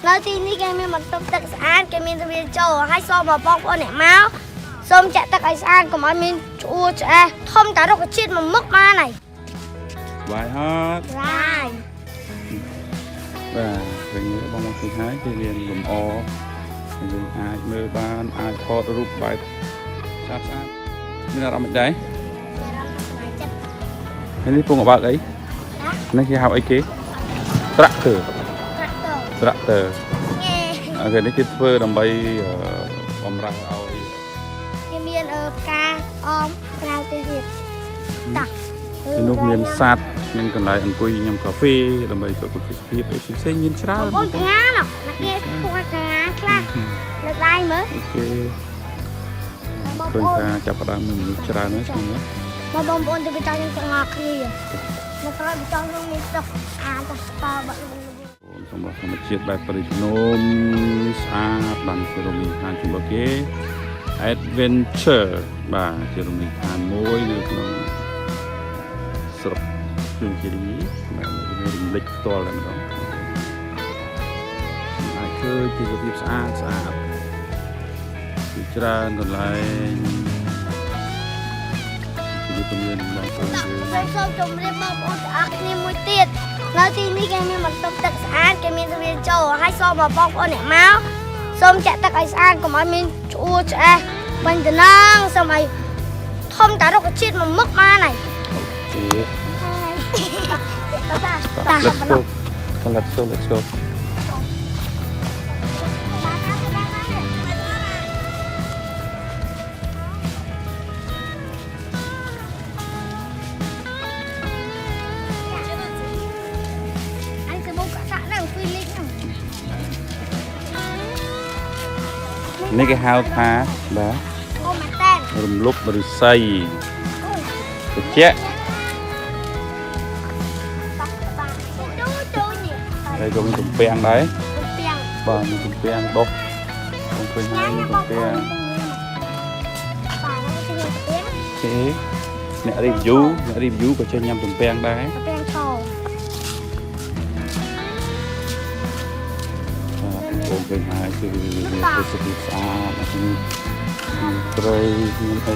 nơi thì ní cái mình tôm tật ăn cái mình tôm viên trâu hay so mà bóc con này máu xôm chạy tật cái ăn của mình chua chạy không cả đâu cái chiên mà mất ma này bài hát right và về những cái bông thứ hai thì liền gồm o mình ai mơ ban ai thọ rụp bài sát sát nên là làm gì đấy cái này phun ở bạn ấy này khi học ấy kế tractor cái này cái phơi làm bay bầm ra ao ấy cái miền ca om rau tươi việt đặc cái nút miền sạt miền còn lại ăn quỳ nhâm cà phê làm bay cho cái việc ấy thì sẽ nhìn chả bốn cái ngá nào là kia phun cái ngá khác là dai mới phơi ta chập ra mình chả nữa xong nữa mà bông bông thì bị tao những con ngọc kia mà tao bị tao những cái tóc tao tao bậnសម្រាប់ធម្មជាតិបែបប្រជនុំស្អាតបានជារមណីយដ្ឋានជំនួសគេ Adventure បាទជារមណីយដ្ឋានមួយនៅក្នុងស្រុកភ្នំគិរីបាទរំលេចផ្ទាល់តែម្ដងអាចឃើញពីរបៀបស្អាតពីច្រើនកន្លែងពីទំនៀមបងប្អូនយើង សូមជម្រាបបងប្អូនទាំងអស់គ្នាមួយទៀតនៅទីនេះគេមានបន្ទប់ទឹកស្អាតគេមានទ្វារចូលហើយសូមបងប្អូនអ្នកមកសូមចាក់ទឹកឲ្យស្អាតកុំឲ្យមានឆ្អួរឆ្អេះបាញ់តំណងសូមឲ្យធំតារុក្ខជាតិមួយមុខមកnày Let's goនេះគេហៅថាបាទរំលប់ឫស្សីត្រជាក់ហើយក៏មានទំពាំងដែរបាទមានទំពាំងដុសខ្ញុំឃើញហើយមានទំពាំងគេអ្នក review ក៏ចេះញ៉ាំទំពាំងដែរទំពាំងឆោបងឃើញហើយគឺមានទេសភាពស្អាតមានត្រីមានអី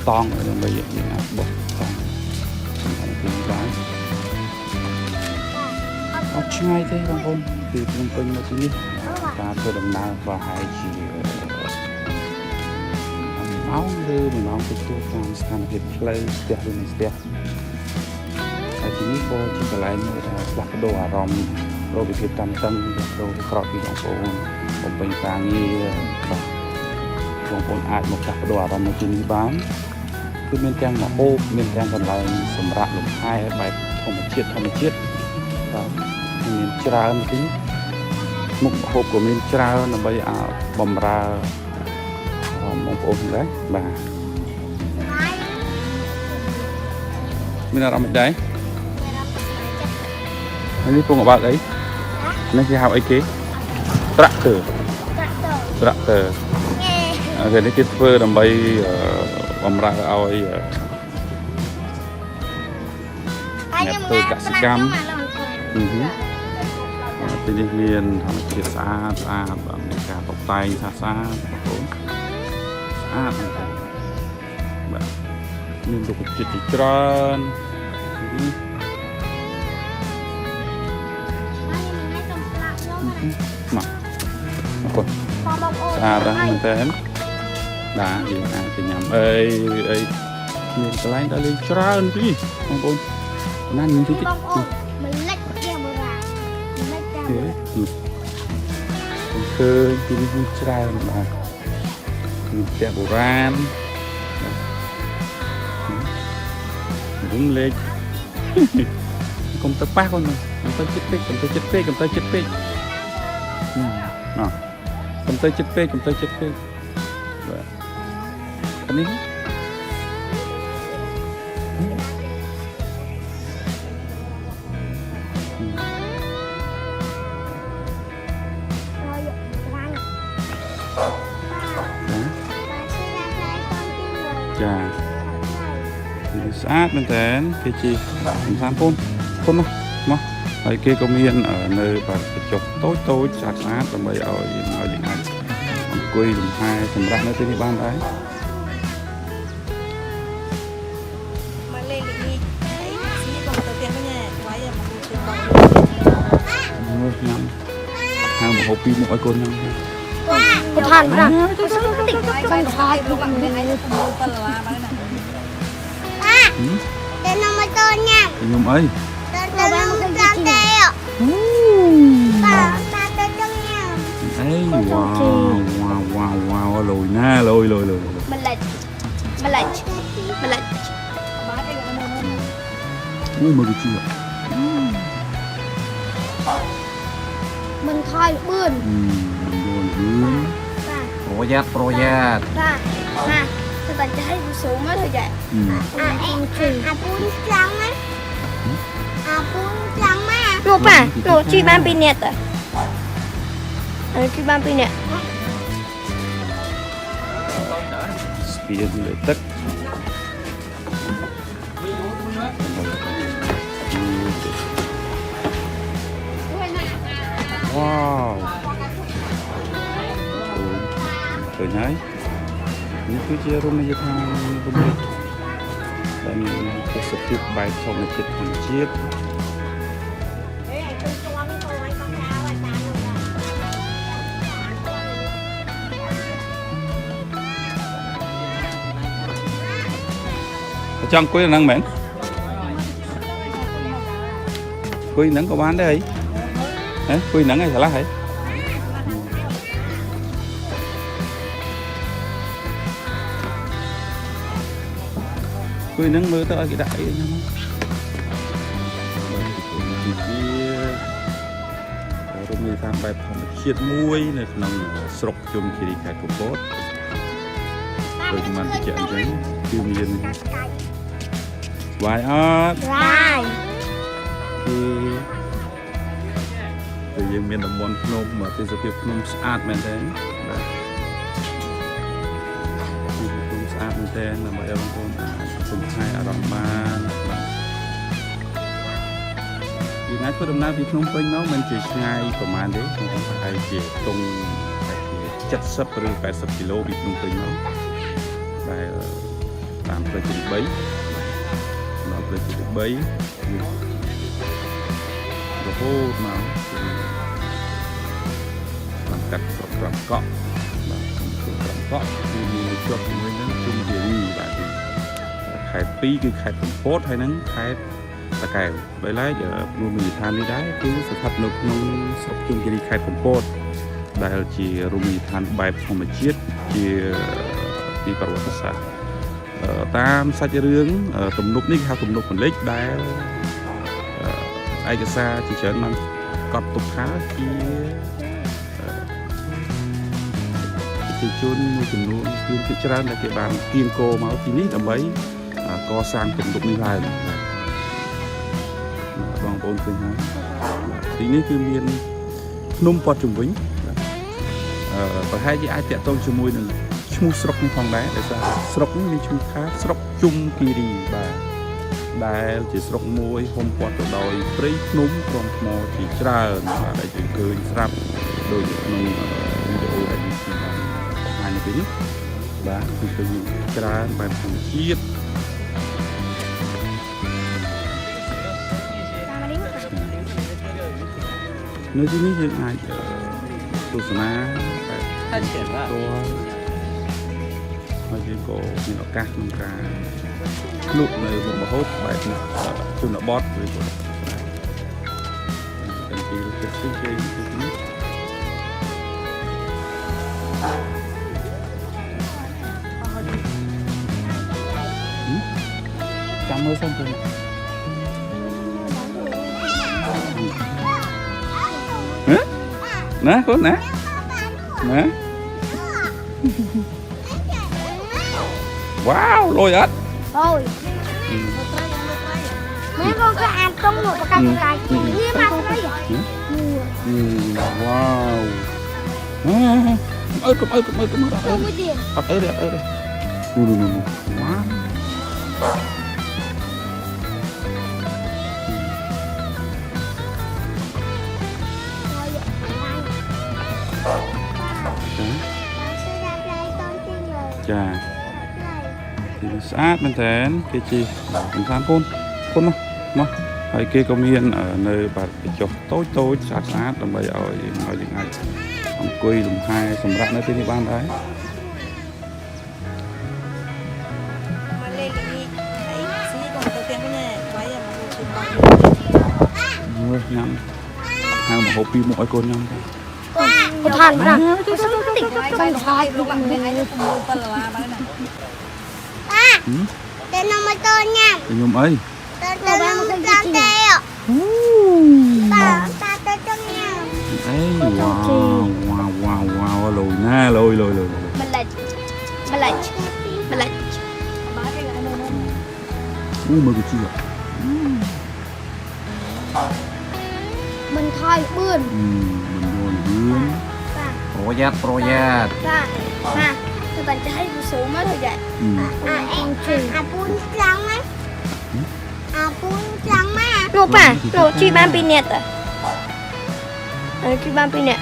តង់ដើម្បីមានអាចបោះតង់សំខាន់ពីដែរអត់ឆ្ងាយទេបងប្អូនពីភ្នំពេញមកទីនេះការធ្វើដំណើរប្រហែលជាម៉ោងឬ1ម៉ោងទៅតាមស្ថានភាពផ្លូវស្ទះឬមិនស្ទះហើយទីនេះក៏ជាកន្លែងមួយដែលផ្លាស់ប្ដូរអារម្មណ៍រកវិធីតាំងផ្លាស់ប្ដូរក្រោកពីបងប្អូនបំពេញការងារបាទបងប្អូនអាចមកផ្លាស់ប្ដូរអារម្មណ៍នៅទីនេះបានគឺមានទាំងម្ហូបមានទាំងកន្លែងសម្រាប់លំហែបែបធម្មជាតិបាទមានច្រើនទីមុខម្ហូបក៏មានច្រើនដើម្បីបម្រើបងប្អូនដែរបាទមានអារម្មណ៍ដែរហើយនេះពងអបាក់អីនេះគេហៅអីគេ tractor គេនេះគេធ្វើដើម្បីបម្រើឲ្យអ្នកធ្វើកសិកម្មទីនេះមានធម្មជាតិស្អាតបាទមានការតុបតែងស្អាតបងប្អូនស្អាតបាទមានរុក្ខជាតិជាច្រើនមកអរគុណស្អាតណាស់មែនតើបាទយើងអាចទៅញ៉ាំអីមានកន្លែងដល់លេងច្រើនទីបងប្អូនណាមានទីបងប្អូនមិនលិចផ្ទះបុរាណមិនលិចផ្ទះបុរាណឃើញទីនេះមានច្រើនបាទមានផ្ទះបុរាណវិញលេខកុំទៅប៉ះគាត់មកកុំទៅចិត្តពេកបាទកុំទៅចិត្តពេកបាទនេះចាស្អាតមែនតើគេជីសំខាន់ពុនមក ហើយគេក៏មាននៅបាទចុះតូចតូចស្អាតស្អាតដើម្បីឲ្យយើងអាចអង្គុយលំហែសម្រាប់នៅទីនេះបានដែរ mà lên được đi đấy xí còn đầu tiên cái nhà quái là một trường bằng ញ៉ាំហៅមកហូបពីរមុខឲ្យកូនញ៉ាំ Cô than ra. Tôi sống tỉnh quái thôi đúng bằng cái ấy không phần là bằng này Để nó mà tôi nha. ខ្ញុំអី Tôi đang một cái tê ạ. Ba tôi trong nhà. អីវ៉ាវ៉ាវលុយណាលុយ Mình lệch. Mình lệch. Mình lệch. má cái này nó អូមើលវាជឿ Mình thôi bươn. យល់យឺ Ba. ប្រយ័ត្នប្រយ័ត្ន Ba. Ba. Tôi toàn cho thấy số mới thôi vậy. Em bún trắng á. Bún trắng á. Nụ bà. Nụ chi ban pin nẹt à. Chi ban pin nẹt. ស្ពានលើទឹកវ៉ាវឃើញហើយនេះគឺជារមណីយដ្ឋានរំលឹកដែលមានទេសភាពបែបធម្មជាតិ ចង់អង្គុយហ្នឹងមែនអង្គុយហ្នឹងក៏បានដែរហីអង្គុយហ្នឹងឯងឆ្លាស់ហីអង្គុយហ្នឹងមើលទៅឲ្យគេដាក់អីហ្នឹងរមណីយដ្ឋានបែបធម្មជាតិមួយនៅក្នុងស្រុកជុំគិរីខេត្តកំពតដូចមិនតិចអញ្ចឹងគឺមាន Why art? Right. គឺយើងមានតំបន់ភ្នំមកទេសភាពភ្នំស្អាតមែនទេបាទភ្នំស្អាតមែនទេដើម្បីឲ្យបងប្អូនអាចសន្ទនាអារម្មណ៍បានបាទពីណាធ្វើដំណើរពីភ្នំពេញមកមិនជាឆ្ងាយប្រហែលទេខ្ញុំប្រហែលជាតុង70 ឬ 80 គីឡូពីភ្នំពេញមកដែលតាមផ្លូវទី3 ដល់ផ្លូវទី3រហូតមកបានកាត់ស្រុកត្រង់កក់បាទស្រុកត្រង់កក់គឺមានជាប់ជាមួយនឹងជុំគិរីបាទខេត្ត2គឺខេត្តកំពតហើយនឹងខេត្តតាកែវដោយឡែករមណីយដ្ឋាននេះដែរគឺស្ថិតនៅក្នុងស្រុកជុំគិរីខេត្តកំពតដែលជារមណីយដ្ឋានបែបធម្មជាតិជាទីប្រវត្តិសាស្ត្រ តាមសាច់រឿងទំនប់នេះគេហៅទំនប់ពន្លិចដែលឯកសារជាច្រើនបានកត់ទុកថាជាជនមួយចំនួនគឺជាច្រើនដែលគេបានគៀងគោមកទីនេះដើម្បីកសាងទំនប់នេះឡើងបងប្អូនឃើញហើយទីនេះគឺមានភ្នំព័ទ្ធជុំវិញប្រហែលជាអាចតាក់ទងជាមួយនឹង ឈ្មោះស្រុកនេះផងដែរដោយសារស្រុកនេះមានឈ្មោះថាស្រុកជុំគិរីបាទដែលជាស្រុកមួយហ៊ុំព័ទ្ធទៅដោយព្រៃភ្នំក្រុមថ្មជាច្រើនបាទដែលយើងឃើញស្រាប់ដោយក្នុងវីដេអូដែលយើងបានបង្ហាញនៅពេលនេះបាទគឺឃើញច្រើនបែបធម្មជាតិ នៅទីនេះយើងអាចទស្សនាបែបផ្ទាល់ហើយយើងក៏មានឱកាសក្នុងការលក់នៅមុខម្ហូបបែបជនបទឬក៏ទាំងពីររសជាតិផ្សេងៗទីនេះចាំមើលសិនទៅ nè con nè nè wow lôi ếch Rồi. Mấy con có ăn trong một cái cái như mà nó vậy. wow ơi cụm ơi Không có tiền. ở đây wow ចាទីស្អាតមែនតើគេជីសំខាន់ពូនមកហើយគេក៏មាននៅបាត់ចុះតូចស្អាតដើម្បីឲ្យយើងអាចអង្គុយលំហែសម្រាប់នៅទីនេះបានដែរ มาเล่นอย่างนี้ไอ้ซีของตัวเตียงก็เนี่ยไว้มาดูชุดบอล ញ៉ាំហៅមកហូបពីមុខឲ្យកូនញ៉ាំទៅ Cô than với nào tôi sống tỉnh ไว้ไปของไอ้ลูกหลังเป็นไอ้ลูกมือปลาลามาแล้วนะ Tên nó mới tên nha ខ្ញុំអី Tên nó mới tên tê ạ Ta tên chân nha អីវ៉ាវលុយណាលុយ Mình lệch Mình lệch Mình lệch អូមើលទៅជី Mình thôi bươn មិនយល់រឿង Dạ ប្រយ័ត្ន Dạ Dạ Tôi bạn cho thấy một số mất rồi vậy em bún trắng á bún trắng á Nộp à? Nộp truy ban pin nẹt à? Truy ban pin nẹt